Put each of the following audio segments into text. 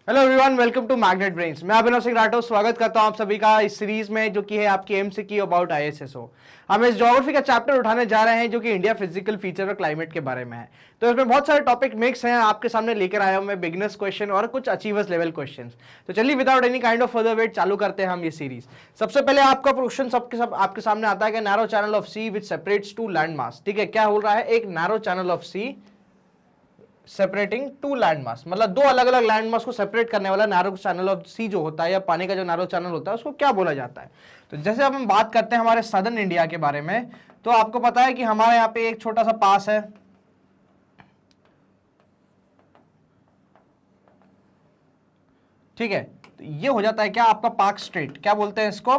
Hello everyone, welcome to magnet brains. मैं अभिनव सिंह राठौर स्वागत करता हूं आप सभी का इस सीरीज में जो कि है आपकी एमसीक्यू अबाउट आईएसएसओ। हम इस ज्योग्राफी का चैप्टर उठाने जा रहे हैं जो कि इंडिया फिजिकल फीचर और क्लाइमेट के बारे में है। तो इसमें बहुत सारे टॉपिक मिक्स हैं, आपके सामने लेकर आया हूं मैं बिगिनर्स क्वेश्चन और कुछ अचीवर्स लेवल क्वेश्चन। तो चलिए without any kind of further wait चालू करते हैं हम ये सीरीज। सबसे पहले आपका क्वेश्चन सब आपके सामने आता है कि narrow channel of sea which separates two land mass. ठीक है, क्या बोल रहा है? एक narrow channel of sea separating two land mass, मतलब दो अलग अलग लैंड मास को सेपरेट करने वाला नैरो चैनल ऑफ सी जो होता है या पानी का जो नैरो चैनल होता है उसको क्या बोला जाता है। तो जैसे अब हम बात करते हैं हमारे सदर्न इंडिया के बारे में, तो आपको पता है कि हमारे यहाँ पे एक छोटा सा पास है, ठीक है। तो ये हो जाता है क्या आपका पाक स्ट्रेट, क्या बोलते हैं इसको?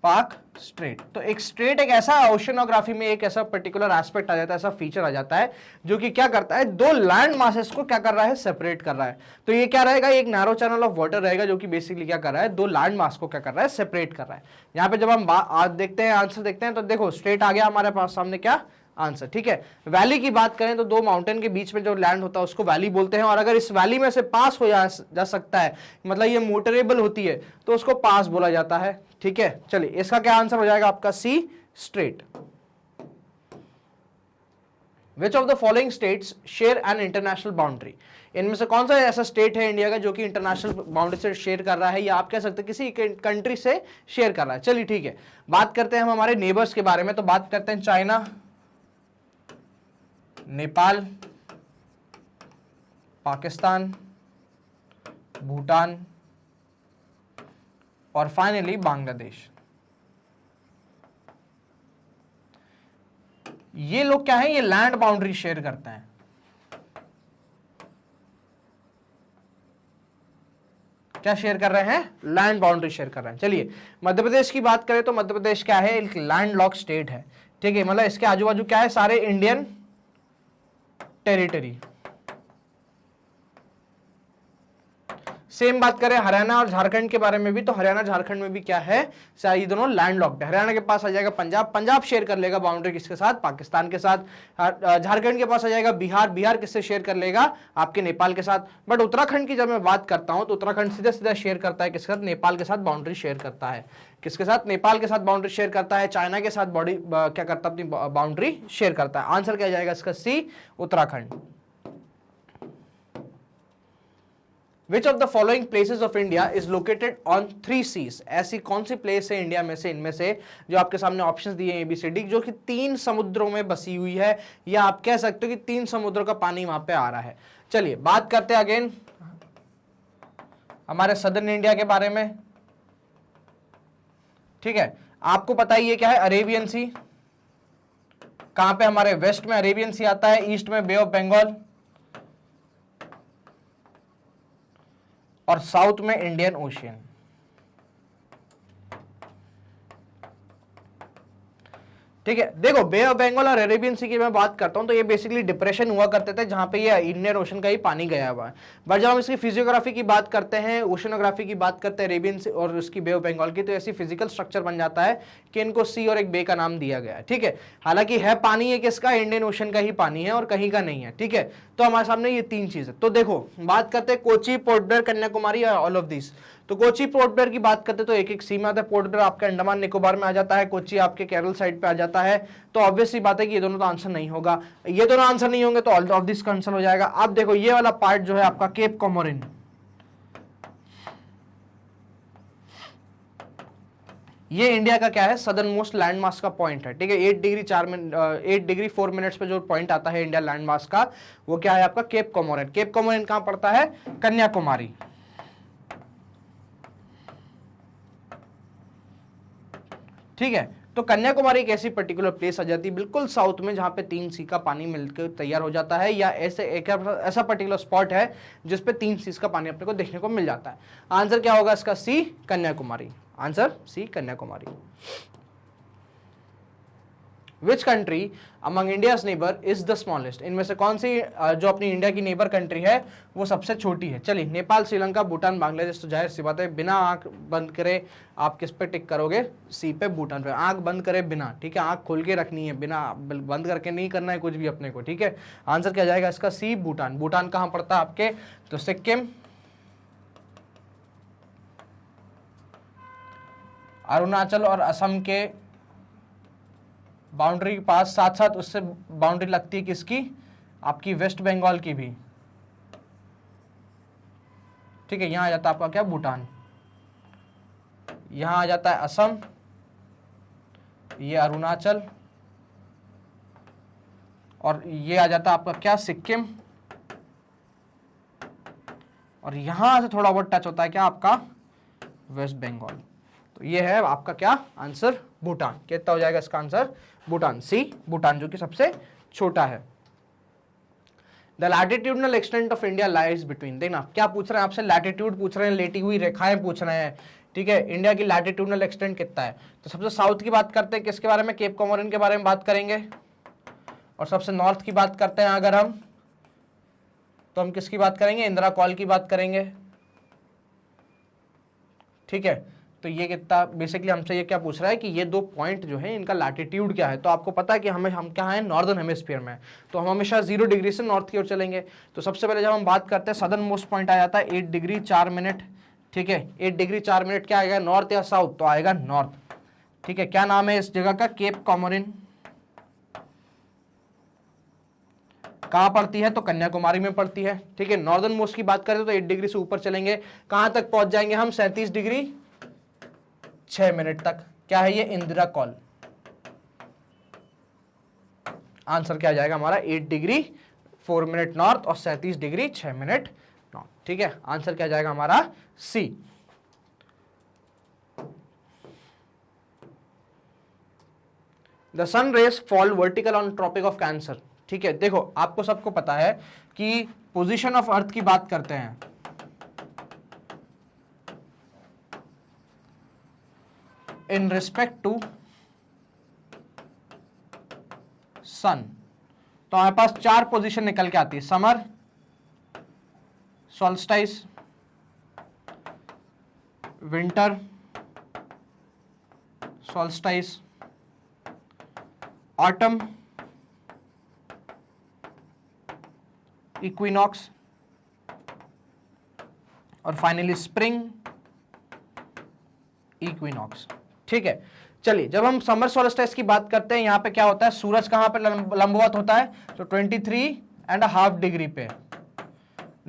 पाक स्ट्रेट। तो एक स्ट्रेट एक ऐसा ओशनोग्राफी में एक ऐसा पर्टिकुलर एस्पेक्ट आ जाता है, ऐसा फीचर आ जाता है जो कि क्या करता है, दो लैंड मासेस को क्या कर रहा है, सेपरेट कर रहा है। तो ये क्या रहेगा, एक नैरो चैनल ऑफ वाटर रहेगा जो कि बेसिकली क्या कर रहा है, दो लैंड मास को क्या कर रहा है, सेपरेट कर रहा है। यहाँ पे जब हम देखते हैं आंसर देखते हैं तो देखो स्ट्रेट आ गया हमारे पास सामने क्या आंसर, ठीक है। वैली की बात करें तो दो माउंटेन के बीच में जो लैंड होता है उसको वैली बोलते हैं, और अगर इस वैली में से पास हो जा सकता है, मतलब ये मोटरेबल होती है, तो उसको पास बोला जाता है, ठीक है। चलिए इसका क्या आंसर हो जाएगा आपका C, strait. Which of the following states share an international boundary? इनमें से कौन सा ऐसा स्टेट है इंडिया का जो कि इंटरनेशनल बाउंड्री से शेयर कर रहा है, या आप कह सकते हैं किसी कंट्री से शेयर कर रहा है। चलिए ठीक है, बात करते हैं हम हमारे नेबर्स के बारे में। तो बात करते हैं चाइना, नेपाल, पाकिस्तान, भूटान और फाइनली बांग्लादेश। ये लोग क्या है, ये लैंड बाउंड्री शेयर करते हैं। क्या शेयर कर रहे हैं? लैंड बाउंड्री शेयर कर रहे हैं। चलिए मध्य प्रदेश की बात करें तो मध्य प्रदेश क्या है, एक लैंड लॉक स्टेट है, ठीक है। मतलब इसके आजू बाजू क्या है, सारे इंडियन टेरिटरी। सेम बात करें हरियाणा और झारखंड के बारे में भी, तो हरियाणा झारखंड में भी क्या है, ये दोनों लैंड लॉक्ड है। हरियाणा के पास आ जाएगा पंजाब, पंजाब शेयर कर लेगा बाउंड्री किसके साथ, पाकिस्तान के साथ। झारखंड के पास आ जाएगा बिहार, बिहार किससे शेयर कर लेगा, आपके नेपाल के साथ। बट उत्तराखंड की जब मैं बात करता हूं तो उत्तराखंड सीधा सीधा शेयर करता है किसके साथ, नेपाल के साथ बाउंड्री शेयर करता है। किसके साथ? नेपाल के साथ बाउंड्री शेयर करता है। चाइना के साथ क्या करता है, अपनी बाउंड्री शेयर करता है। आंसर क्या जाएगा इसका? सी, Uttarakhand. Which of the following places of India is located on 3 seas? ऐसी कौन सी प्लेस है इंडिया में से, इनमें से जो आपके सामने ऑप्शंस दिए हैं ABCD, जो कि 3 समुद्रों में बसी हुई है, या आप कह सकते हो कि 3 समुद्रों का पानी वहां पे आ रहा है। चलिए बात करते हैं अगेन हमारे सदर्न इंडिया के बारे में, ठीक है। आपको पता ही है क्या है, अरेबियन सी। कहां पे? हमारे वेस्ट में अरेबियन सी आता है, ईस्ट में बे ऑफ बंगाल और साउथ में इंडियन ओशियन। ठीक है, देखो बे ऑफ बंगाल और अरेबियन सी की मैं बात करता हूं तो ये बेसिकली डिप्रेशन हुआ करते थे जहां पे ये इंडियन ओशन का ही पानी गया हुआ है। बट जब हम इसकी फिजियोग्राफी की बात करते हैं, ओशनोग्राफी की बात करते हैं अरेबियन सी और उसकी बे ऑफ बंगाल की, तो ऐसी फिजिकल स्ट्रक्चर बन जाता है कि इनको सी और एक बे का नाम दिया गया है, ठीक है। हालांकि है पानी एक इसका इंडियन ओशन का ही पानी है और कहीं का नहीं है, ठीक है। तो हमारे सामने ये 3 चीज है। तो देखो बात करते हैं Kochi, port Blair, Kanyakumari, all of this. तो कोची पोर्ट ब्लेयर की बात करते तो एक एक सी में आता है। पोर्ट ब्लेयर आपके अंडमान निकोबार में आ जाता है, कोची आपके केरल साइड पे आ जाता है। तो ऑब्वियसली बात है कि ये दोनों तो आंसर नहीं होगा, ये दोनों आंसर नहीं होंगे तो ऑल ऑफ दिस का आंसर हो जाएगा। अब देखो ये वाला पार्ट जो है आपका केप कोमोरिन, ये इंडिया का क्या है, सदर्न मोस्ट लैंड मास का पॉइंट है, ठीक है। 8 डिग्री 4 मिनट्स पे जो पॉइंट आता है इंडिया लैंड मास का, वो क्या है आपका केप कोमोरिन। केप कोमोरिन कहां पड़ता है? कन्याकुमारी, ठीक है। तो कन्याकुमारी एक ऐसी पर्टिकुलर प्लेस आ जाती है बिल्कुल साउथ में जहां पे 3 सी का पानी मिलकर तैयार हो जाता है, या ऐसा पर्टिकुलर स्पॉट है जिसपे 3 सी का पानी अपने को देखने को मिल जाता है। आंसर क्या होगा इसका? C, Kanyakumari. Answer C, Kanyakumari. Which country among India's neighbour is the smallest, इनमें से कौन सी जो अपनी इंडिया की नेबर कंट्री है वो सबसे छोटी है। चलिए, नेपाल, श्रीलंका, भूटान, बांग्लादेश। तो जाहिर सी बात है, बिना आंख बंद करे आप किस पे टिक करोगे? सी पे, भूटान पे। आंख बंद करे बिना, ठीक है, आंख खोल के रखनी है, बिना बंद करके नहीं करना है कुछ भी अपने को, ठीक है। आंसर क्या जाएगा इसका? सी, भूटान। भूटान कहाँ पड़ता है आपके? तो सिक्किम, अरुणाचल और असम के बाउंड्री के पास, साथ साथ उससे बाउंड्री लगती है किसकी? आपकी वेस्ट बंगाल की भी, ठीक है। यहां आ जाता है आपका क्या? भूटान। यहां आ जाता है असम, ये अरुणाचल, और ये आ जाता है आपका क्या? सिक्किम। और यहां से थोड़ा बहुत टच होता है क्या? आपका वेस्ट बंगाल। तो ये है आपका क्या आंसर? भूटान। कितना हो जाएगा इसका आंसर? भूटान, सी, भूटान, जो कि सबसे छोटा है। The latitudinal extent of India lies between, देखना क्या पूछ रहे हैं आपसे? लैटिट्यूड पूछ रहे हैं, लेटी हुई रेखाएं पूछ रहे हैं, ठीक है। इंडिया की लैटिट्यूडनल एक्सटेंट कितना है? तो सबसे साउथ की बात करते हैं, किसके बारे में? केप कॉमोरिन के बारे में बात करेंगे। और सबसे नॉर्थ की बात करते हैं अगर हम, तो हम किसकी बात करेंगे? इंदिरा कॉल की बात करेंगे, ठीक है। तो ये कितना, बेसिकली हमसे ये क्या पूछ रहा है कि ये दो पॉइंट जो है इनका लैटिट्यूड क्या है। तो आपको पता है कि हम क्या है? नॉर्दर्न हेमिस्फीयर में, तो हम हमेशा 0 डिग्री से नॉर्थ की ओर चलेंगे। तो सबसे पहले जब हम बात करते हैं, सदर्न मोस्ट पॉइंट आ जाता है 8 डिग्री 4 मिनट, ठीक है। 8 डिग्री 4 मिनट क्या आएगा? नॉर्थ या साउथ? तो आएगा नॉर्थ, ठीक है। क्या नाम है इस जगह का? केप कॉमोरिन। कहां पड़ती है? तो कन्याकुमारी में पड़ती है, ठीक है। नॉर्दर्न मोस्ट की बात करें तो 8 डिग्री से ऊपर चलेंगे, कहां तक पहुंच जाएंगे हम? 37 डिग्री 6 मिनट तक। क्या है ये? इंदिरा कॉल। आंसर क्या जाएगा हमारा? 8 डिग्री 4 मिनट नॉर्थ और 37 डिग्री 6 मिनट नॉर्थ, ठीक है। आंसर क्या जाएगा हमारा? C. The sun rays fall vertical on tropic of cancer, ठीक है। देखो, आपको सबको पता है कि पोजीशन ऑफ अर्थ की बात करते हैं, इन रिस्पेक्ट टू सन, तो हमारे पास 4 पोजीशन निकल के आती है। समर सॉल्स्टाइस, विंटर सॉल्स्टाइस, ऑटम इक्विनॉक्स, और फाइनली स्प्रिंग इक्विनॉक्स, ठीक है। चलिए, जब हम समर सॉल्स्टिस की बात करते हैं, यहां पे क्या होता है? सूरज कहां पे लंबवत होता है? तो 23.5 डिग्री पे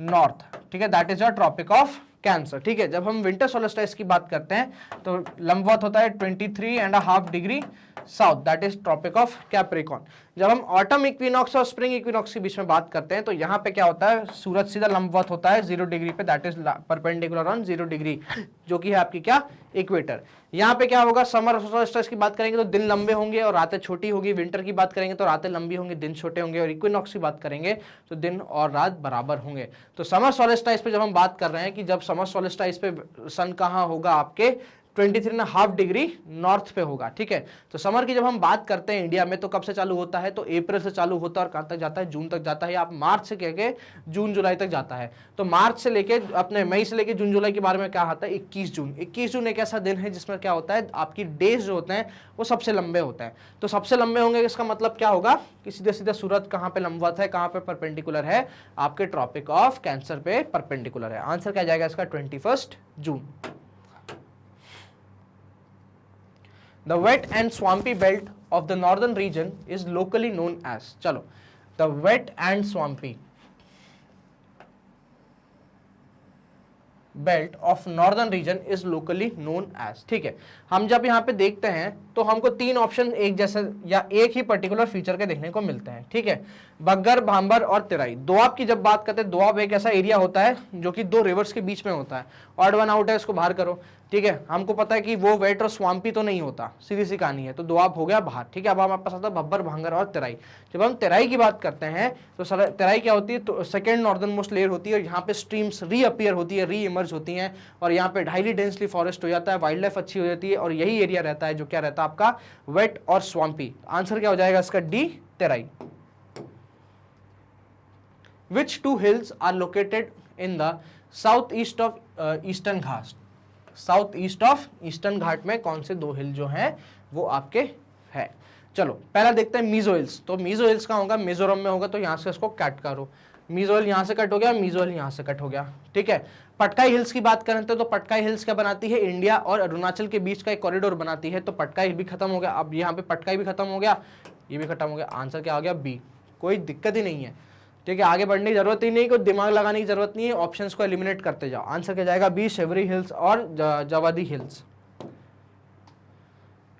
नॉर्थ, ठीक है। That is a tropic of cancer, ठीक है। जब हम विंटर सॉल्स्टिस की बात करते हैं तो लंबवत होता है 23.5 degree south, that is tropic of Capricorn. जब हम ऑटम इक्विनॉक्स और स्प्रिंग इक्विनॉक्स के बीच में बात करते हैं तो यहाँ पे क्या होता है? सूरज सीधा लंबवत होता है 0 डिग्री पे, that is perpendicular on 0 degree, जो कि है आपकी क्या? इक्वेटर। यहाँ पे क्या होगा? समर सॉल्स्टिस की बात करेंगे तो दिन लंबे होंगे और रातें छोटी होगी। विंटर की बात करेंगे तो रातें लंबी होंगी, दिन छोटे होंगे। और इक्विनॉक्स की बात करेंगे तो दिन और रात बराबर होंगे। तो समर सॉल्स्टिस पे जब हम बात कर रहे हैं कि जब समर सॉल्स्टिस पे सन कहाँ होगा? आपके 23.5 डिग्री नॉर्थ पे होगा, ठीक है। तो समर की जब हम बात करते हैं इंडिया में तो कब से चालू होता है? तो अप्रैल से चालू होता है और कहां तक जाता है? जून तक जाता है। आप मार्च से कह जून जुलाई तक जाता है। तो मार्च से लेके अपने मई से लेके जून जुलाई के बारे में क्या आता है? 21 जून। 21 जून एक ऐसा दिन है जिसमें क्या होता है? आपकी डेज जो होते हैं वो सबसे लंबे होते हैं। तो सबसे लंबे होंगे, इसका मतलब क्या होगा कि सीधे सीधे सूरज कहां पे लंबवत है, कहां पे परपेंडिकुलर है? आपके ट्रॉपिक ऑफ कैंसर पे परपेंडिकुलर है। आंसर क्या जाएगा इसका? 21 जून। The wet and swampy belt of the northern region is locally known as, चलो, the wet and swampy belt of northern region is locally known as, ठीक है। हम जब यहाँ पे देखते हैं तो हमको 3 ऑप्शन एक जैसे या एक ही पर्टिकुलर फीचर के देखने को मिलते हैं, ठीक है। बग्गर, भांबर और तिराई। दोआब की जब बात करते हैं, दोआब एक ऐसा एरिया होता है जो कि 2 रिवर्स के बीच में होता है। ऑड वन आउट है, इसको बाहर करो, ठीक है, हमको पता है कि वो वेट और स्वाम्पी तो नहीं होता, सीधी सी कहानी है। तो दोआब हो गया बाहर। ठीक है, अब हमारे पास आता है भब्बर, भांगर और तराई। जब हम तराई की बात करते हैं तो तराई क्या होती है, तो सेकंड नॉर्दर्न मोस्ट लेयर होती है और यहाँ पे स्ट्रीम्स रीअपियर होती है, री इमर्ज होती हैं और यहाँ पे हाईली डेंसली फॉरेस्ट हो जाता है, वाइल्ड लाइफ अच्छी हो जाती है और यही एरिया रहता है जो क्या रहता है आपका वेट और स्वाम्पी। आंसर क्या हो जाएगा इसका, D, Terai. Which two hills are located in the southeast of eastern ghat? South east of eastern ghat में कौन से दो हिल जो हैं वो आपके है? चलो पहला देखते हैं मीजो हिल्स। तो मीजो हिल्स कहाँ होगा, मिजोरम में होगा, तो यहां से इसको कट करो। मीजो हिल यहां से कट हो गया, मीजो हिल यहां से कट हो गया। ठीक है, पटकाई हिल्स की बात करें तो पटकाई हिल्स क्या बनाती है, इंडिया और अरुणाचल के बीच का एक कॉरिडोर बनाती है। तो पटकाई भी खत्म हो गया, अब यहाँ पे पटकाई भी खत्म हो गया, ये भी खत्म हो गया। आंसर क्या हो गया, बी। कोई दिक्कत ही नहीं है। ठीक है, आगे बढ़ने की जरूरत ही नहीं, कोई दिमाग लगाने की जरूरत नहीं है, ऑप्शंस को एलिमिनेट करते जाओ। आंसर क्या जाएगा, बी, शिवरी हिल्स और Javadi hills.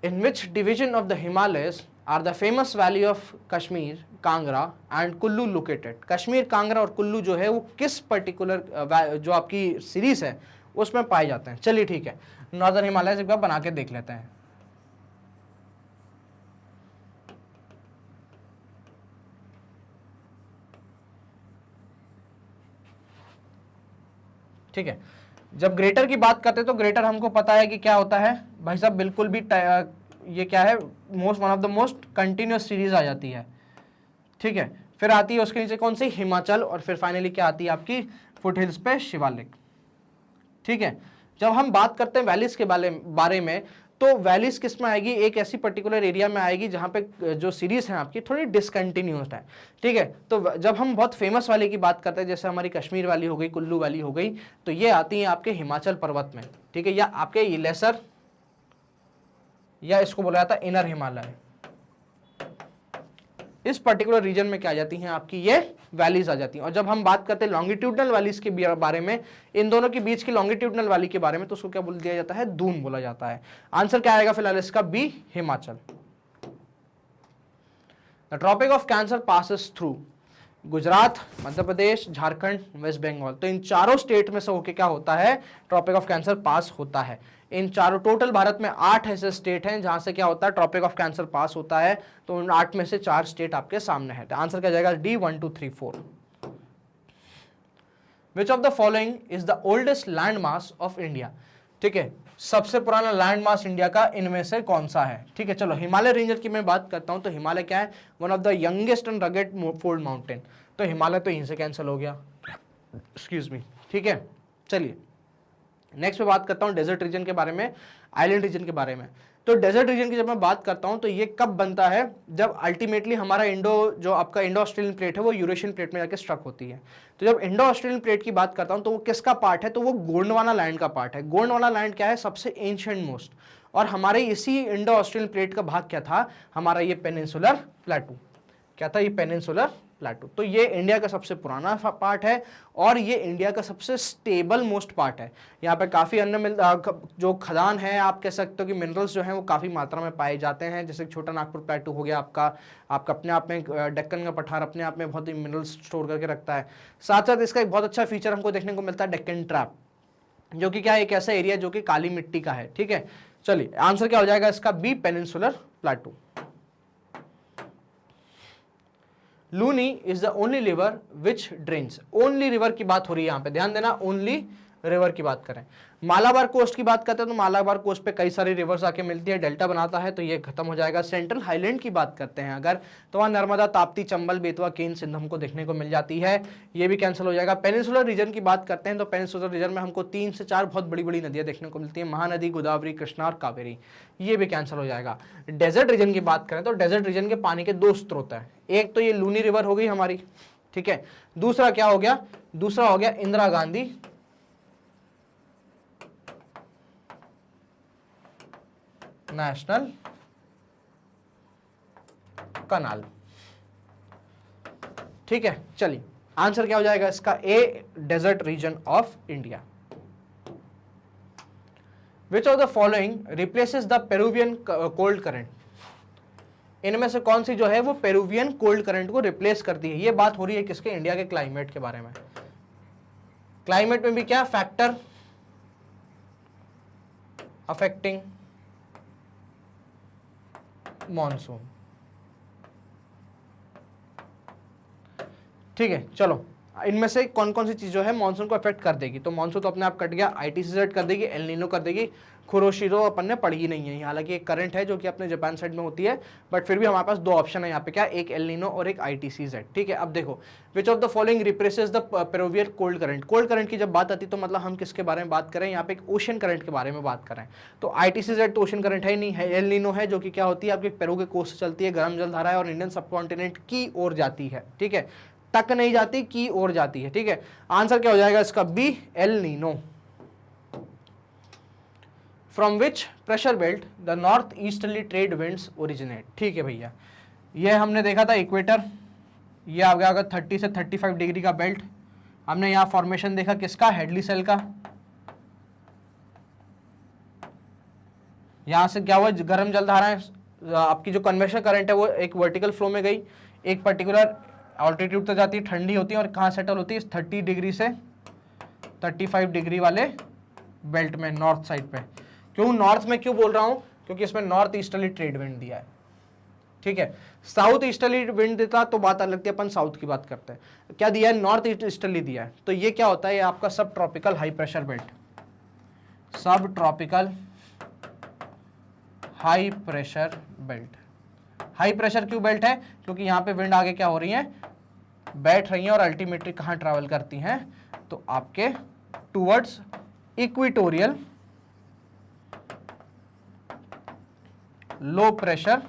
In which division of the Himalayas are the famous valley of Kashmir, Kangra and Kullu located? Kashmir, Kangra और कुल्लू जो है वो किस पर्टिकुलर जो आपकी सीरीज है उसमें पाए जाते हैं? चलिए ठीक है, नॉर्दर्न हिमालय एक बार बना के देख लेते हैं। ठीक है, जब ग्रेटर की बात करते हैं तो ग्रेटर हमको पता है कि क्या होता है भाई साहब, बिल्कुल भी ये क्या है, one of the most continuous series आ जाती है। ठीक है, फिर आती है उसके नीचे कौन सी, हिमाचल, और फिर फाइनली क्या आती है आपकी फुट हिल्स पे शिवालिक। ठीक है, जब हम बात करते हैं वैलीज के बारे में तो वैलीज किस में आएगी, एक ऐसी पर्टिकुलर एरिया में आएगी जहां पे जो सीरीज है आपकी थोड़ी डिसकंटिन्यूस्ड है। ठीक है, तो जब हम बहुत फेमस वाली की बात करते हैं, जैसे हमारी कश्मीर वाली हो गई, कुल्लू वाली हो गई, तो ये आती है आपके हिमाचल पर्वत में। ठीक है, या आपके लेसर, या इसको बोला जाता है इनर हिमालय। इस पर्टिकुलर रीजन में क्या आ जाती हैं आपकी ये वैलीज आ जाती हैं। और जब हम बात करते हैं लॉन्गिट्यूडनल वैलीज के बारे में, इन दोनों के बीच की लॉन्गिट्यूडनल वैली के बारे में, तो उसको क्या बोल दिया जाता है, दून बोला जाता है। आंसर क्या आएगा फिलहाल इसका, B, Himachal. The tropic of cancer passes through Gujarat, Madhya Pradesh, Jharkhand, west Bengal. तो इन चारों स्टेट में से होके क्या होता है, ट्रॉपिक ऑफ कैंसर पास होता है। इन चारों, टोटल भारत में 8 ऐसे स्टेट हैं जहां से क्या होता है, ट्रॉपिक ऑफ कैंसर पास होता है। तो उन 8 में से 4 स्टेट आपके सामने है। तो आंसर क्या जाएगा, D, 1 2 3 4। Which of the following is the oldest land mass of India? ठीक है, सबसे पुराना लैंड मास इंडिया का इनमें से कौन सा है? ठीक है, चलो हिमालय रेंजर की मैं बात करता हूं तो हिमालय क्या है, one of the youngest and rugged fold mountain. तो हिमालय तो यहीं से कैंसिल हो गया, एक्सक्यूज मी। ठीक है, चलिए नेक्स्ट में बात करता हूं डेजर्ट रीजन के बारे में, आइलैंड रीजन के बारे में। तो डेजर्ट रीजन की जब मैं बात करता हूं तो ये कब बनता है, जब अल्टीमेटली हमारा जो आपका इंडो ऑस्ट्रेलियन प्लेट है वो यूरेशियन प्लेट में जाके स्ट्रक होती है। तो जब इंडो ऑस्ट्रेलियन प्लेट की बात करता हूं तो वो किसका पार्ट है, तो वो गोंडवाना लैंड का पार्ट है। गोंडवाना लैंड क्या है, सबसे एंशिएंट मोस्ट, और हमारे इसी इंडो ऑस्ट्रेलियन प्लेट का भाग क्या था, हमारा ये पेनिनसुलर प्लेटू। क्या था, ये पेनिनसुलर प्लेटू। तो ये इंडिया का सबसे पुराना पार्ट है और ये इंडिया का सबसे स्टेबल मोस्ट पार्ट है। यहाँ पे काफ़ी अन्य जो खदान है, आप कह सकते हो कि मिनरल्स जो हैं वो काफ़ी मात्रा में पाए जाते हैं। जैसे छोटा नागपुर प्लेटू हो गया आपका अपने आप में, डेक्कन का पठार अपने आप में बहुत ही मिनरल्स स्टोर करके रखता है। साथ साथ इसका एक बहुत अच्छा फीचर हमको देखने को मिलता है डेक्कन ट्रैप, जो कि क्या है, एक ऐसा एरिया जो कि काली मिट्टी का है। ठीक है, चलिए आंसर क्या हो जाएगा इसका, B, peninsular plateau. Luni is the only river which drains. Only river की बात हो रही है यहाँ पे, ध्यान देना, ओनली रिवर की बात करें। मालाबार कोस्ट की बात करते हैं तो मालाबार कोस्ट पे कई सारी रिवर्स आके मिलती है, डेल्टा बनाता है, तो ये खत्म हो जाएगा। सेंट्रल हाईलैंड की बात करते हैं अगर, तो वहाँ नर्मदा, ताप्ती, चंबल, बेतवा, केन, सिंध हमको देखने को मिल जाती है, ये भी कैंसिल हो जाएगा। पेनिनसुलर रीजन की बात करते हैं तो पेनिनसुलर रीजन में हमको 3 से 4 बहुत बड़ी बड़ी नदियाँ देखने को मिलती है, महानदी, गोदावरी, कृष्णा और कावेरी, ये भी कैंसिल हो जाएगा। डेजर्ट रीजन की बात करें तो डेजर्ट रीजन के पानी के 2 स्रोत हैं, एक तो ये लूनी रिवर हो गई हमारी, ठीक है, दूसरा क्या हो गया, दूसरा हो गया इंदिरा गांधी नेशनल कनाल। ठीक है, चलिए आंसर क्या हो जाएगा इसका, A, desert region of India. Which of the following replaces the Peruvian cold current? इनमें से कौन सी जो है वो पेरुवियन कोल्ड करंट को रिप्लेस करती है? ये बात हो रही है किसके, इंडिया के क्लाइमेट के बारे में। क्लाइमेट में भी क्या फैक्टर, अफेक्टिंग मॉनसून। ठीक है, चलो इनमें से कौन कौन सी चीज जो है मॉनसून को अफेक्ट कर देगी। तो मॉनसून तो अपने आप कट गया, आईटीसीजेड कर देगी, एल नीनो कर देगी, कुरोशिरो अपन ने पढ़ी ही नहीं है, हालांकि एक करंट है जो कि अपने जापान साइड में होती है, बट फिर भी हमारे पास दो ऑप्शन है यहाँ पे, क्या, एक एल नीनो और एक आईटीसीजेड। ठीक है, अब देखो, which of the following replaces the Peruvian cold current. Cold current की जब बात आती है तो मतलब हम किसके बारे में बात करें, यहाँ पे एक ओशन करंट के बारे में बात करें। तो आईटीसीजेड तो ओशन करंट है ही नहीं है, एल नीनो है जो कि क्या होती है, आपके पेरू के कोस्ट से चलती है, गर्म जलधारा है और इंडियन सबकॉन्टिनेंट की ओर जाती है। ठीक है, तक नहीं जाती, की ओर जाती है। ठीक है, आंसर क्या हो जाएगा इसका, B, El Nino. From which pressure belt the north easterly trade winds originate. ठीक है भैया, ये हमने देखा था इक्वेटर, ये आ गया 30 से 35 डिग्री का बेल्ट। हमने यहाँ फॉर्मेशन देखा किसका, हेडली सेल का। यहां से क्या हुआ, गर्म जलधाराएं, आपकी जो कन्वेक्शन करंट है वो एक वर्टिकल फ्लो में गई, एक पर्टिकुलर ऑल्टीट्यूड तक जाती है, ठंडी होती है और कहाँ सेटल होती है, 30 डिग्री से 35 डिग्री वाले बेल्ट में, नॉर्थ साइड पे। क्यों नॉर्थ में क्यों बोल रहा हूं, क्योंकि इसमें नॉर्थ ईस्टर्ली ट्रेड विंड दिया है। ठीक है, साउथ ईस्टर्ली विंड देता तो बात अलग थी, अपन साउथ की बात करते हैं। क्या दिया है, नॉर्थ ईस्टर्ली दिया है। तो ये क्या होता है, ये आपका सब ट्रॉपिकल हाई प्रेशर बेल्ट, सब tropical high pressure belt. High pressure क्यों बेल्ट है, क्योंकि यहाँ पे विंड आगे क्या हो रही है, बैठ रही हैं और अल्टीमेटली कहाँ ट्रैवल करती हैं, तो आपके towards equatorial low pressure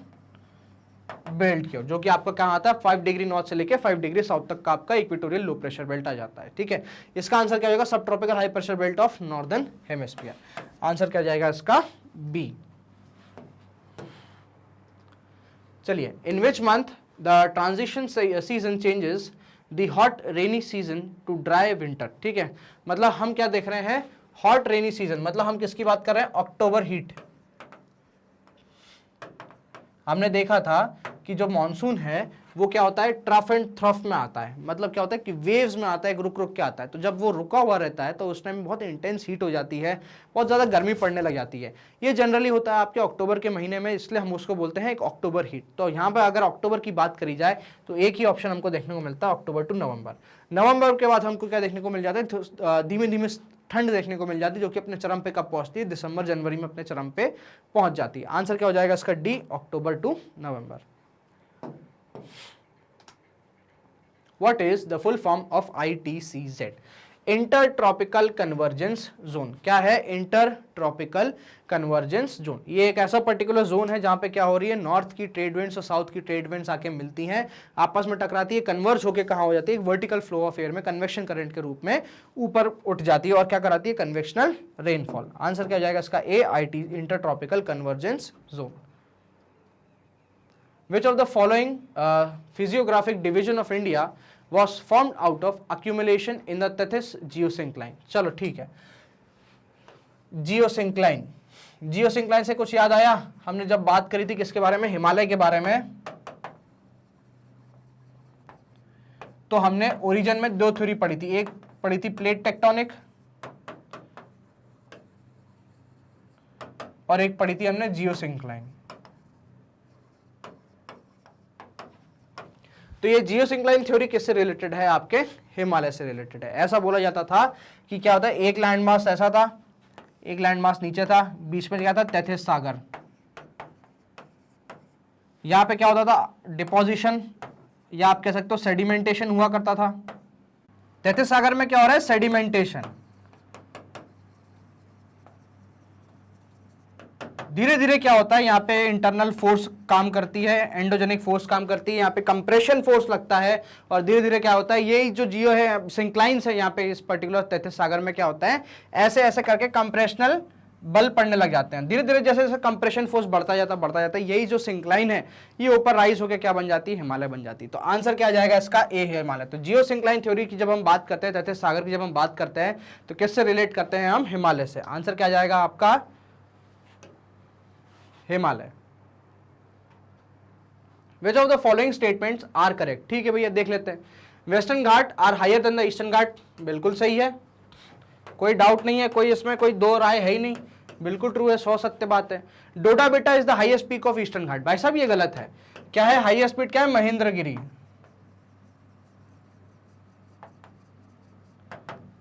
belt की ओर, जो कि आपका कहाँ आता है, 5 डिग्री नॉर्थ से लेके 5 डिग्री साउथ तक का आपका इक्वेटोरियल लो प्रेशर बेल्ट आ जाता है। ठीक है, इसका आंसर क्या होगा, subtropical high pressure belt of northern hemisphere. Answer क्या जाएगा इसका, बी। चलिए, in which month the transition season changes the hot rainy season to dry winter. ठीक है, मतलब हम क्या देख रहे हैं, हॉट रेनी सीजन, मतलब हम किसकी बात कर रहे हैं, अक्टूबर हीट। हमने देखा था कि जो मॉनसून है वो क्या होता है, ट्रफ एंड थ्रफ में आता है, मतलब क्या होता है कि वेव्स में आता है, रुक रुक के आता है। तो जब वो रुका हुआ रहता है तो उस टाइम बहुत इंटेंस हीट हो जाती है, बहुत ज़्यादा गर्मी पड़ने लग जाती है। ये जनरली होता है आपके अक्टूबर के महीने में, इसलिए हम उसको बोलते हैं एक अक्टूबर हीट। तो यहाँ पर अगर अक्टूबर की बात करी जाए तो एक ही ऑप्शन हमको देखने को मिलता है, अक्टूबर टू नवंबर। नवंबर के बाद हमको क्या देखने को मिल जाता है, धीमे धीमे ठंड देखने को मिल जाती है, जो कि अपने चरम पे कब पहुंचती है, दिसंबर जनवरी में अपने चरम पे पहुंच जाती है। आंसर क्या हो जाएगा इसका, D, October to November. What is the full form of ITCZ? Inter tropical convergence zone. क्या है, इंटर ट्रॉपिकल कन्वर्जेंस जोन। ये एक ऐसा पर्टिकुलर जोन है जहां पे क्या हो रही है, नॉर्थ की ट्रेड विंड्स और साउथ की ट्रेड विंड्स आके मिलती हैं, आपस में टकराती है, कन्वर्ज होकर कहाँ हो जाती है, एक वर्टिकल फ्लो ऑफ एयर में कन्वेक्शन करंट के रूप में ऊपर उठ जाती है और क्या कराती है, कन्वेक्शनल रेनफॉल। आंसर क्या हो जाएगा इसका, ए, IT, inter tropical convergence zone. Which of the following physiographic division of India was formed out of accumulation in the Tethys geosyncline? चलो ठीक है, जियोसिंक्लाइन, जियोसिंक्लाइन से कुछ याद आया, हमने जब बात करी थी किसके बारे में, हिमालय के बारे में। तो हमने ओरिजिन में दो थ्योरी पढ़ी थी, एक पढ़ी थी प्लेट टेक्टोनिक और एक पढ़ी थी हमने जियोसिंक्लाइन। तो ये जियोसिंक्लाइन थ्योरी किससे रिलेटेड है, आपके हिमालय से रिलेटेड है। ऐसा बोला जाता था कि क्या होता है, एक लैंड मास ऐसा था, एक लैंड मास नीचे था, बीच में क्या था, तैथिस सागर। यहां पे क्या होता था, डिपोजिशन या आप कह सकते हो सेडिमेंटेशन हुआ करता था। तैथिस सागर में क्या हो रहा है, सेडिमेंटेशन। धीरे धीरे क्या होता है, यहाँ पे इंटरनल फोर्स काम करती है, एंडोजेनिक फोर्स काम करती है, यहाँ पे कंप्रेशन फोर्स लगता है और धीरे धीरे क्या होता है, ये जो जियो है सिंक्लाइंस है यहाँ पे इस पर्टिकुलर तैथिस सागर में क्या होता है, ऐसे ऐसे करके कंप्रेशनल बल पड़ने लग जाते हैं। धीरे धीरे जैसे जैसे कंप्रेशन फोर्स बढ़ता जाता है, यही जो सिंक्लाइन है ये ऊपर राइज होकर क्या बन जाती है, हिमालय बन जाती है। तो आंसर क्या आ जाएगा इसका, ए है हिमालय। तो जियो सिंक्लाइन थ्योरी की जब हम बात करते हैं, तैथिस सागर की जब हम बात करते हैं तो किससे रिलेट करते हैं हम, हिमालय से। आंसर क्या आ जाएगा आपका, Himalaya. Which of the following statements are correct? ठीक है भैया, देख लेते हैं। Western ghat are higher than the eastern ghat, बिल्कुल सही है, कोई डाउट नहीं है, कोई इसमें कोई दो राय है ही नहीं। बिल्कुल ट्रू है, 100 सत्य बात है। Doddabetta is the highest peak of eastern ghat, भाई साहब ये गलत है। क्या है हाईएस्ट पीक, क्या है, महेंद्रगिरी।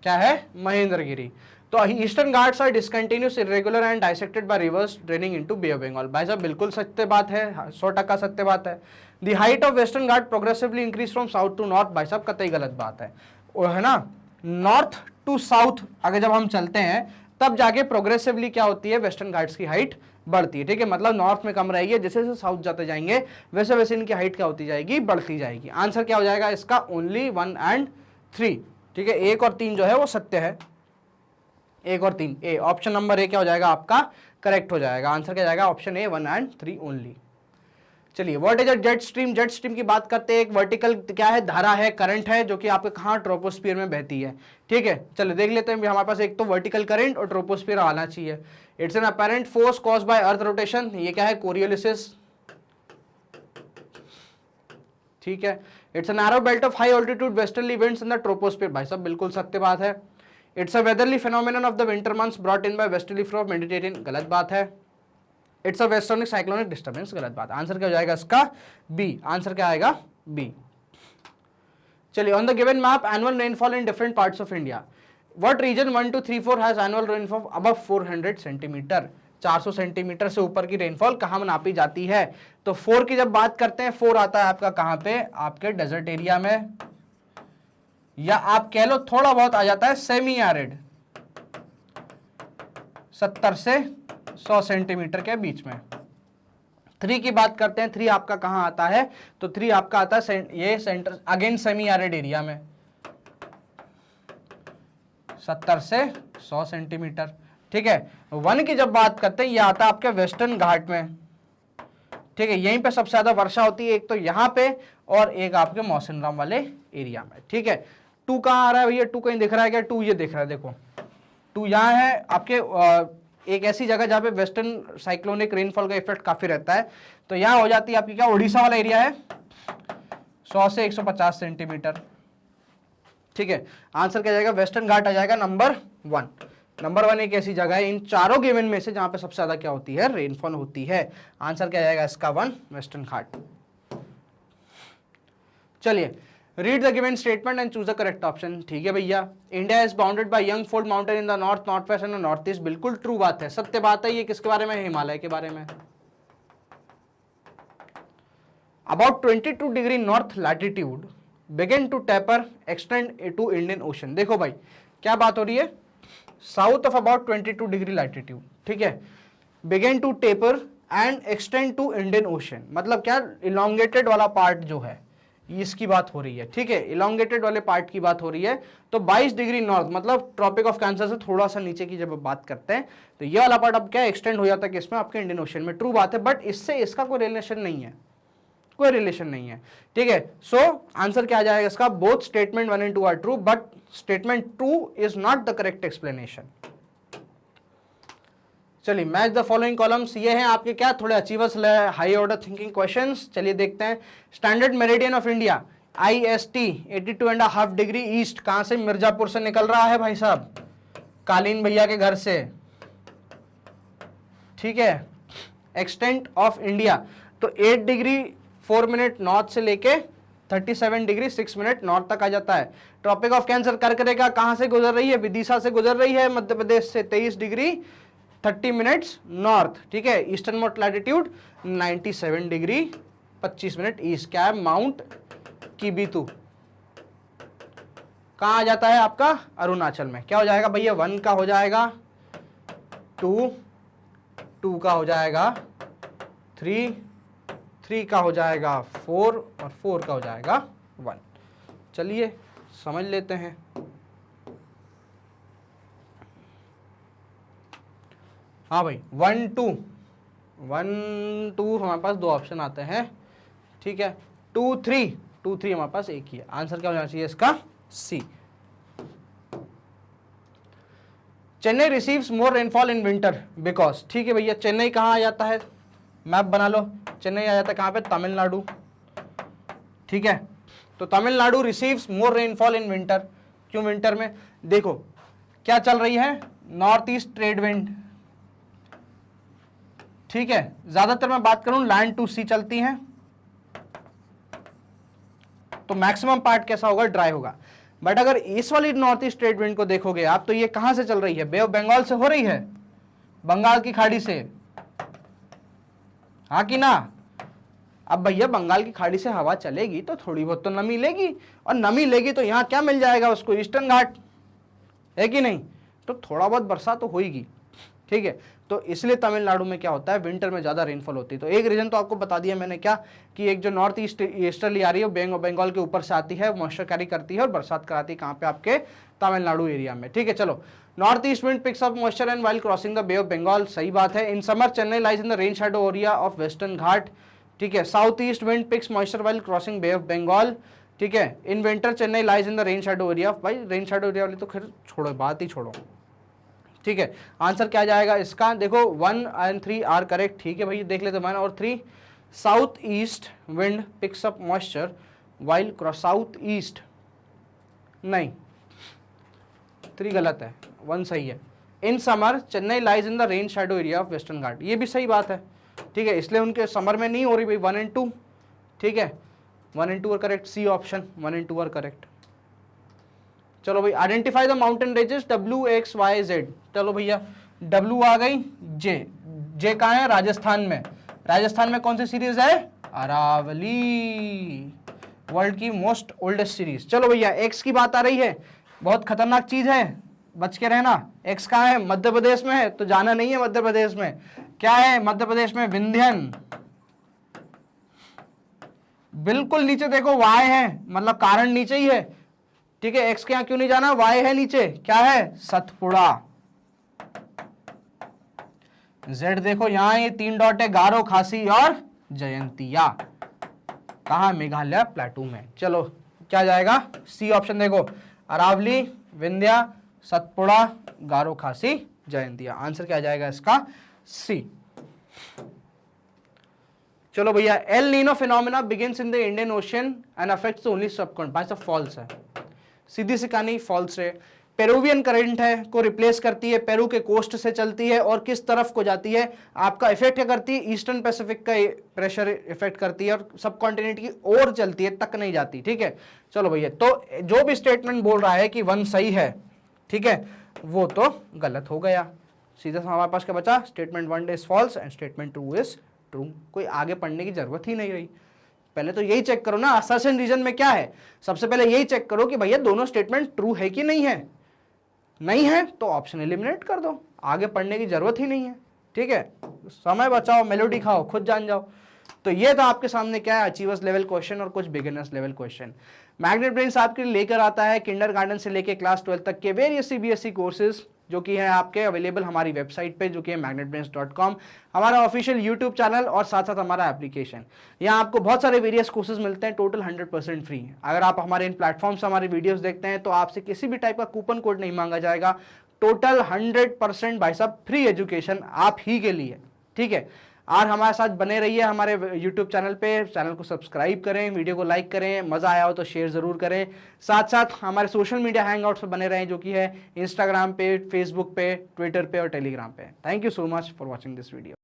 क्या है, महेंद्रगिरी। तो Eastern Ghats are discontinuous, irregular and dissected by rivers draining into Bay of Bengal, भाई साहब बिल्कुल सत्य बात है, 100% सत्य बात है। द हाइट ऑफ वेस्टर्न घाट progressively increase from south to north, भाई साहब कतई गलत बात है, वो है ना, नॉर्थ टू साउथ अगर जब हम चलते हैं तब जाके प्रोग्रेसिवली क्या होती है, वेस्टर्न घाट्स की हाइट बढ़ती है, ठीक है, मतलब नॉर्थ में कम रहेगी, जैसे जैसे साउथ जाते जाएंगे वैसे वैसे इनकी हाइट क्या होती जाएगी, बढ़ती जाएगी। आंसर क्या हो जाएगा इसका, ओनली 1 और 3, ठीक है, 1 और 3 जो है वो सत्य है, 1 और 3, ए ऑप्शन नंबर ए क्या हो जाएगा आपका, करेक्ट हो जाएगा। आंसर क्या जाएगा, ऑप्शन ए 1 और 3 ओनली। चलिए what is a jet stream, jet stream की बात करते हैं, एक वर्टिकल क्या है, धारा है, करंट है, जो कि आपके कहाँ, ट्रोपोस्फियर में बहती है, ठीक है। चलो देख लेते हैं, हमारे पास एक तो वर्टिकल करंट और ट्रोपोस्फियर आना चाहिए। It's an apparent force caused by earth rotation, ये क्या है, कोरियोलिसिस, ठीक है। It's a narrow belt of high altitude westerly winds in the troposphere, भाई साहब बिल्कुल सत्य बात है। It's a weatherly phenomenon of the winter months brought in by westerly flow of Mediterranean, गलत बात है। It's a western cyclonic disturbance, गलत बात। आंसर क्या हो जाएगा इसका, बी। आंसर क्या आएगा, बी। चलिए on the given map annual rainfall in different parts of India, what region 1 2 3 4 has annual rainfall above 400 centimetre, 400 centimetre से ऊपर की रेनफॉल कहाँ नापी जाती है। तो 4 की जब बात करते हैं, 4 आता है आपका कहाँ पे, आपके डेजर्ट एरिया में, या आप कह लो थोड़ा बहुत आ जाता है सेमी एरिड, 70 से 100 सेंटीमीटर के बीच में। 3 की बात करते हैं, 3 आपका कहां आता है, तो 3 आपका आता है ये centre, again semi arid area में, 70 से 100 सेंटीमीटर, ठीक है। 1 की जब बात करते हैं, ये आता है आपके वेस्टर्न घाट में, ठीक है, यहीं पे सबसे ज्यादा वर्षा होती है, एक तो यहाँ पे और एक आपके मौसिनराम वाले एरिया में, ठीक है। 2 कहाँ आ रहा है भैया, 2 कहीं दिख रहा है क्या, 2 ये दिख रहा है, देखो 2 यहाँ है आपके एक ऐसी जगह जहाँ पे वेस्टर्न साइक्लोनिक रेनफॉल का इफेक्ट काफी रहता है, तो यहाँ हो जाती है आपकी क्या, उड़ीसा वाला एरिया है, 100 से 150 सेंटीमीटर, ठीक है। आंसर क्या जाएगा, वेस्टर्न घाट आ जाएगा नंबर 1। नंबर 1 एक ऐसी जगह है इन चारों गिवन में से जहां पे सबसे ज्यादा क्या होती है, रेनफॉल होती है। आंसर क्या जाएगा इसका, 1 वेस्टर्न घाट। चलिए read the given statement and choose the correct option, ठीक है भैया। India is bounded by young fold mountain in the north, north west and north east, बिल्कुल ट्रू बात है, सत्य बात है। ये किसके बारे में, हिमालय के बारे में। About 22 degree north latitude begin to taper extend to Indian ocean, देखो भाई क्या बात हो रही है, south of about 22 degree latitude, ठीक है, begin to taper and extend to Indian ocean, मतलब क्या, इलोंगेटेड वाला पार्ट जो है इसकी बात हो रही है, ठीक है, इलोंगेटेड वाले पार्ट की बात हो रही है। तो 22 डिग्री नॉर्थ मतलब ट्रॉपिक ऑफ कैंसर से थोड़ा सा नीचे की जब बात करते हैं तो ये वाला पार्ट अब क्या एक्सटेंड हो जाता है किसमें, आपके इंडियन ओशन में, ट्रू बात है, बट इससे इसका कोई रिलेशन नहीं है, कोई रिलेशन नहीं है, ठीक है। सो आंसर क्या आ जाएगा इसका, both statement 1 and 2 are true, but statement 2 is not the correct explanation. चलिए मैच द फॉलोइंग कॉलम्स, ये हैं आपके क्या, थोड़े achievers high order thinking questions. चलिए देखते हैं, standard meridian of India IST 82.5 degree east, कहां से, मिर्जापुर से निकल रहा है भाई साहब, कालीन भैया के घर से, ठीक है। एक्सटेंट ऑफ इंडिया तो 8 डिग्री 4 मिनट नॉर्थ से लेके 37 डिग्री 6 मिनट नॉर्थ तक आ जाता है। ट्रॉपिक ऑफ कैंसर कर्क रेखा कहां से गुजर रही है, विदिशा से गुजर रही है, मध्य प्रदेश से 23 डिग्री 30 मिनट्स नॉर्थ, ठीक है। Eastern most latitude 97 degree 25 minute east, क्या है, माउंट किबितू, कहां आ जाता है आपका, अरुणाचल में। क्या हो जाएगा भैया, 1 का हो जाएगा 2 का हो जाएगा 3 का हो जाएगा 4 और 4 का हो जाएगा 1। चलिए समझ लेते हैं। हाँ भाई 1 2 हमारे पास 2 ऑप्शन आते हैं, ठीक है। 2 3 हमारे पास एक ही है। आंसर क्या होना चाहिए इसका, C. Chennai receives more rainfall in winter because, ठीक है भैया, चेन्नई कहाँ आ जाता है, मैप बना लो, चेन्नई आ जाता है कहाँ पे, तमिलनाडु, ठीक है। तो Tamil Nadu receives more rainfall in winter, क्यों विंटर में, देखो क्या चल रही है, नॉर्थ ईस्ट ट्रेड विंड, ठीक है, ज्यादातर मैं बात करूं लैंड टू सी चलती हैं, तो मैक्सिमम पार्ट कैसा होगा, ड्राई होगा। बट अगर इस वाली नॉर्थ ईस्ट ट्रेड विंड को देखोगे आप, तो ये कहां से चल रही है, बे ऑफ बंगाल से हो रही है, बंगाल की खाड़ी से, हाँ कि ना। अब भैया बंगाल की खाड़ी से हवा चलेगी तो थोड़ी बहुत तो नमी लेगी, और नमी लेगी तो यहां क्या मिल जाएगा उसको, ईस्टर्न घाट, है कि नहीं, तो थोड़ा बहुत बरसात तो होगी। ठीक है, तो इसलिए तमिलनाडु में क्या होता है, विंटर में ज्यादा रेनफॉल होती है। तो एक रीजन तो आपको बता दिया मैंने क्या, कि एक जो नॉर्थ ईस्ट ईस्टर्ली आ रही है बंगाल के ऊपर से आती है, मॉइस्चर कैरी करती है और बरसात कराती है कहाँ पे, आपके तमिलनाडु एरिया में। ठीक है, चलो, north east wind picks up moisture and while crossing the Bay of Bengal, सही बात है। In summer Chennai lies in the rain shadow area of western ghat. ठीक है, south east wind picks moisture while crossing Bay of Bengal. ठीक है, in winter Chennai lies in the rain shadow area of, भाई rain shadow area वाली तो खैर छोड़ो, बात ही छोड़ो। ठीक है, आंसर क्या जाएगा इसका, देखो 1 and 3 आर करेक्ट। ठीक है भैया, देख लेते 1 और 3। South east wind picks up moisture while cross, south east नहीं, 3 गलत है, 1 सही है। In summer Chennai lies in the rain shadow area of western ghat, ये भी सही बात है। ठीक है, इसलिए उनके समर में नहीं हो रही भाई, 1 and 2। ठीक है, 1 and 2 are correct, C option 1 and 2 are correct. चलो भाई, identify the mountain ranges WXYZ। चलो भैया, W आ गई, जे कहाँ है, राजस्थान में। राजस्थान में कौन सी सीरीज है, अरावली, वर्ल्ड की मोस्ट ओल्डेस्ट सीरीज। चलो भैया, X की बात आ रही है, बहुत खतरनाक चीज है, बच के रहना। X कहाँ है, मध्य प्रदेश में है, तो जाना नहीं है मध्य प्रदेश में। क्या है मध्य प्रदेश में, विंध्यन। बिल्कुल नीचे देखो Y है, मतलब कारण नीचे ही है। ठीक है, X के यहां क्यों नहीं जाना, Y है नीचे, क्या है, सतपुड़ा। Z देखो यहां ये 3 डॉट है, गारो, खासी और जयंतिया, कहा, मेघालय प्लेटू में। चलो क्या जाएगा, सी ऑप्शन देखो, अरावली, विंध्या, सतपुड़ा, गारो, खासी, जयंतिया। आंसर क्या जाएगा इसका, सी। चलो भैया, El Nino phenomena begins in the Indian ocean and affects only subcontinent, भाई सब फॉल्स है, सीधी सी कहानी फॉल्स है। पेरुवियन करंट है को रिप्लेस करती है, पेरू के कोस्ट से चलती है और किस तरफ को जाती है, आपका इफेक्ट क्या करती है, ईस्टर्न पैसिफिक का प्रेशर इफेक्ट करती है और सब कॉन्टिनेंट की ओर चलती है, तक नहीं जाती। ठीक है, चलो भैया, तो जो भी स्टेटमेंट बोल रहा है कि 1 सही है, ठीक है, वो तो गलत हो गया। सीधा सा हमारे पास क्या बचा, statement 1 is false and statement 2 is true. कोई आगे पढ़ने की जरूरत ही नहीं रही। पहले तो यही चेक करो ना, असर्शन रीजन में क्या है, सबसे पहले यही चेक करो कि भैया दोनों स्टेटमेंट ट्रू है कि नहीं है। नहीं है तो ऑप्शन एलिमिनेट कर दो, आगे पढ़ने की जरूरत ही नहीं है। ठीक है, समय बचाओ, मेलोडी खाओ, खुद जान जाओ। तो ये था आपके सामने क्या है, अचीवर्स लेवल क्वेश्चन और कुछ beginners level question. Magnet brains आपके लिए लेकर आता है किंडरगार्टन से लेकर क्लास 12 तक के वेरियस CBSE कोर्सेज, जो कि है आपके अवेलेबल हमारी वेबसाइट पे, जो कि है magnetbrains.com, हमारा ऑफिशियल यूट्यूब चैनल और साथ साथ हमारा एप्लीकेशन। यहाँ आपको बहुत सारे वेरियस कोर्सेज मिलते हैं, टोटल 100% फ्री। अगर आप हमारे इन प्लेटफॉर्म से हमारे वीडियोस देखते हैं तो आपसे किसी भी टाइप का कूपन कोड नहीं मांगा जाएगा, टोटल 100% भाई साहब फ्री एजुकेशन आप ही के लिए। ठीक है, और हमारे साथ बने रहिए हमारे YouTube चैनल पे, चैनल को सब्सक्राइब करें, वीडियो को लाइक करें, मज़ा आया हो तो शेयर ज़रूर करें। साथ साथ हमारे सोशल मीडिया हैंगआउट्स पे बने रहें, जो कि है इंस्टाग्राम पे, फेसबुक पे, ट्विटर पे और टेलीग्राम पे। Thank you so much for watching this video.